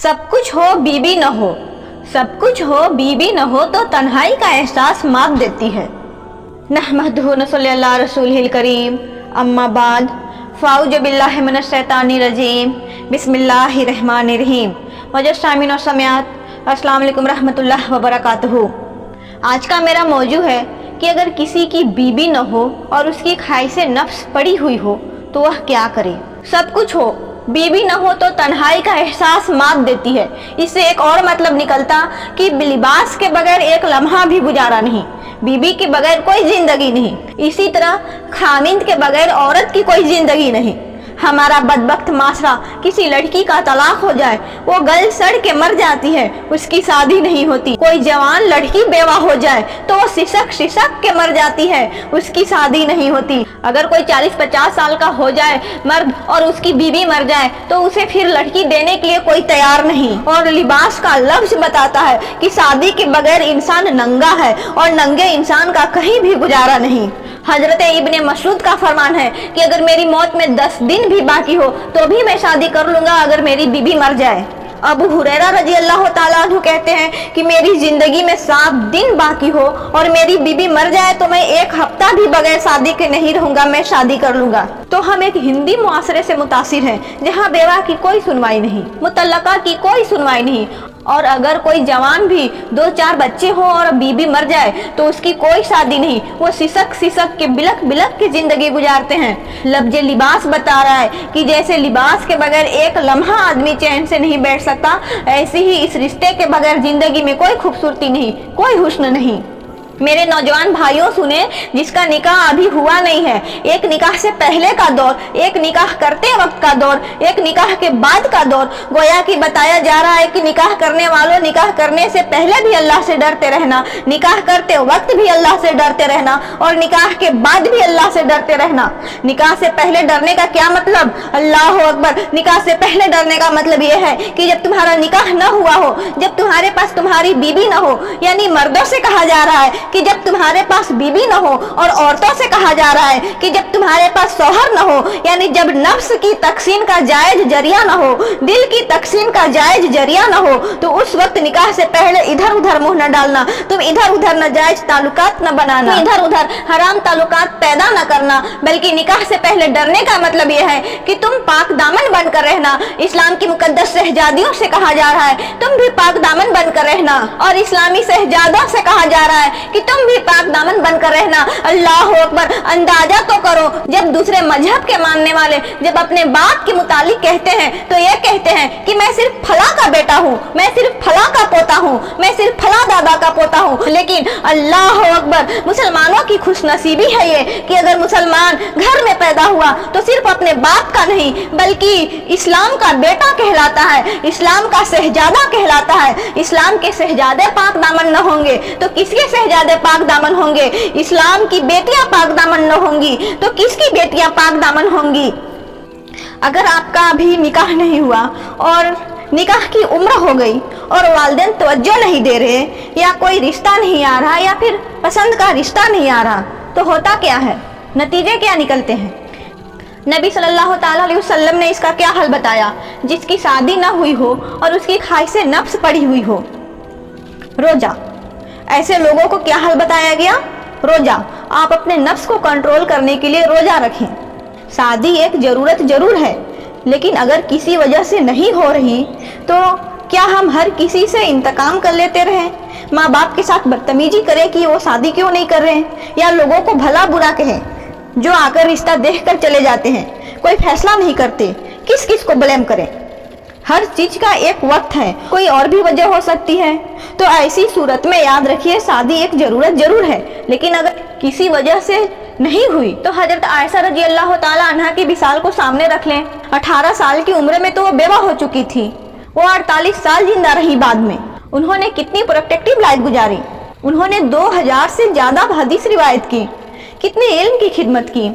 सब कुछ हो बीबी न हो, सब कुछ हो बीबी न हो तो तन्हाई का एहसास मात देती है। नहमदुहु व नसल्ली अला रसूलिहिल करीम, अम्मा बाद, फ़ाऊज़ु बिल्लाहि मिनश शैतानिर रजीम, बिस्मिल्लाहिर रहमानिर रहीम। वजह शामिन और समियात, अस्सलाम वालेकुम रहमतुल्लाह व बरकातुहू। आज का मेरा मौजू है कि अगर किसी की बीबी न हो और उसकी ख्वाहिशे नफ्स पड़ी हुई हो तो वह क्या करे। सब कुछ हो, बीबी न हो तो तन्हाई का एहसास मात देती है। इससे एक और मतलब निकलता कि लिबास के बगैर एक लम्हा भी गुजारा नहीं, बीबी के बगैर कोई जिंदगी नहीं। इसी तरह खामिंद के बगैर औरत की कोई जिंदगी नहीं। हमारा बदबख्त माशरा किसी लड़की का तलाक हो जाए, वो गल सड़ के मर जाती है, उसकी शादी नहीं होती। कोई जवान लड़की बेवा हो जाए तो वो सिसक सिसक के मर जाती है, उसकी शादी नहीं होती। अगर कोई 40-50 साल का हो जाए मर्द और उसकी बीवी मर जाए तो उसे फिर लड़की देने के लिए कोई तैयार नहीं। और लिबास का लफ्ज बताता है कि शादी के बगैर इंसान नंगा है और नंगे इंसान का कहीं भी गुजारा नहीं। हजरत इब्ने मसऊद का फरमान है कि अगर मेरी मौत में 10 दिन भी बाकी हो तो भी मैं शादी कर लूंगा अगर मेरी बीबी मर जाए। अबू हुरैरा रजी अल्लाह ताला अन्हु कहते हैं कि मेरी जिंदगी में 7 दिन बाकी हो और मेरी बीबी मर जाए तो मैं 1 हफ्ता भी बगैर शादी के नहीं रहूंगा, मैं शादी कर लूंगा। तो हम एक हिंदी मुआशरे से मुतासिर हैं जहाँ बेवा की कोई सुनवाई नहीं, मुतल्लका की कोई सुनवाई नहीं। और अगर कोई जवान भी 2-4 बच्चे हो और बीबी मर जाए तो उसकी कोई शादी नहीं, वो सिसक सिसक के बिलक बिलक की जिंदगी गुजारते हैं। लफ्ज़ लिबास बता रहा है कि जैसे लिबास के बगैर एक लम्हा आदमी चैन से नहीं बैठ सकता, ऐसे ही इस रिश्ते के बगैर जिंदगी में कोई खूबसूरती नहीं, कोई हुस्न नहीं। मेरे नौजवान भाइयों सुने, जिसका निकाह अभी हुआ नहीं है, एक निकाह से पहले का दौर, एक निकाह करते वक्त का दौर, एक निकाह के बाद का दौर, गोया कि बताया जा रहा है कि निकाह करने वालों, निकाह करने से पहले भी अल्लाह से डरते रहना, निकाह करते वक्त भी अल्लाह से डरते रहना और निकाह के बाद भी अल्लाह से डरते रहना। निकाह से पहले डरने का क्या मतलब? अल्लाह अकबर। निकाह से पहले डरने का मतलब यह है कि जब तुम्हारा निकाह न हुआ हो, जब तुम्हारे पास तुम्हारी बीबी न हो, यानी मर्दों से कहा जा रहा है कि जब तुम्हारे पास बीबी न हो, और औरतों से कहा जा रहा है कि जब तुम्हारे पास शौहर न हो, यानी जब नफ्स की तकसीन का जायज जरिया न हो, दिल की तकसीन का जायज जरिया न हो, तो उस वक्त निकाह से पहले इधर उधर मुंह न डालना, तुम इधर उधर नाजायज ताल्लुकात न बनाना, इधर उधर हराम ताल्लुकात पैदा न करना। बल्कि निकाह से पहले डरने का मतलब यह है कि तुम पाक दामन बनकर रहना। इस्लाम की मुकद्दस शहजादियों से कहा जा रहा है तुम भी पाक दामन बनकर रहना, और इस्लामी शहजादों से कहा जा रहा है कि तुम भी पाक दामन बनकर रहना। अल्लाह अकबर। अंदाजा तो करो, जब दूसरे मजहब के मानने वाले जब अपने बाप के मुतालिक कहते हैं तो ये कहते हैं कि मैं सिर्फ फला का बेटा हूँ, मैं सिर्फ फला का पोता हूँ, मैं सिर्फ फला दादा का पोता हूँ। लेकिन अल्लाह अकबर, मुसलमानों की खुशनसीबी है ये कि अगर मुसलमान घर में पैदा हुआ तो सिर्फ अपने बाप का नहीं बल्कि इस्लाम का बेटा कहलाता है, इस्लाम का शहजादा कहलाता है। इस्लाम के शहजादे पाक दामन न होंगे तो किसके शहजादे पाक दामन होंगे? इस्लाम की बेटियां पाक दामन न होंगी तो किसकी बेटियां पाक दामन होंगी? अगर आपका अभी निकाह नहीं हुआ और निकाह की उम्र हो गई और वालिदैन तवज्जो नहीं दे रहे, या कोई रिश्ता नहीं आ रहा, या फिर पसंद का रिश्ता नहीं आ रहा, तो होता क्या है? नतीजे क्या निकलते हैं? नबी सल्लल्लाहु ताला अलैहि वसल्लम ने इसका क्या हल बताया? जिसकी शादी ना हुई हो और उसकी ख्वाहिशें नफ्स पड़ी हुई हो, रोजा। ऐसे लोगों को क्या हल बताया गया? रोजा। आप अपने नफ्स को कंट्रोल करने के लिए रोजा रखें। शादी एक जरूरत जरूर है, लेकिन अगर किसी वजह से नहीं हो रही तो क्या हम हर किसी से इंतकाम कर लेते रहें? माँ बाप के साथ बदतमीजी करें कि वो शादी क्यों नहीं कर रहे हैं, या लोगों को भला बुरा कहें जो आकर रिश्ता देखकर चले जाते हैं, कोई फैसला नहीं करते, किस किस को ब्लेम करें? हर चीज का एक वक्त है, कोई और भी वजह हो सकती है। तो ऐसी सूरत में याद रखिए, शादी एक जरूरत जरूर है, लेकिन अगर किसी वजह से नहीं हुई तो हजरत आयशा रजी अल्लाह ताला अन्हा की मिसाल को सामने रख लें। 18 साल की उम्र में तो वो बेवा हो चुकी थी, वो 48 साल जिंदा रही। बाद में उन्होंने कितनी प्रोटेक्टिव लाइफ गुजारी, उन्होंने 2000 से ज्यादा हदीस रिवायत की, कितने इल्म की खिदमत की।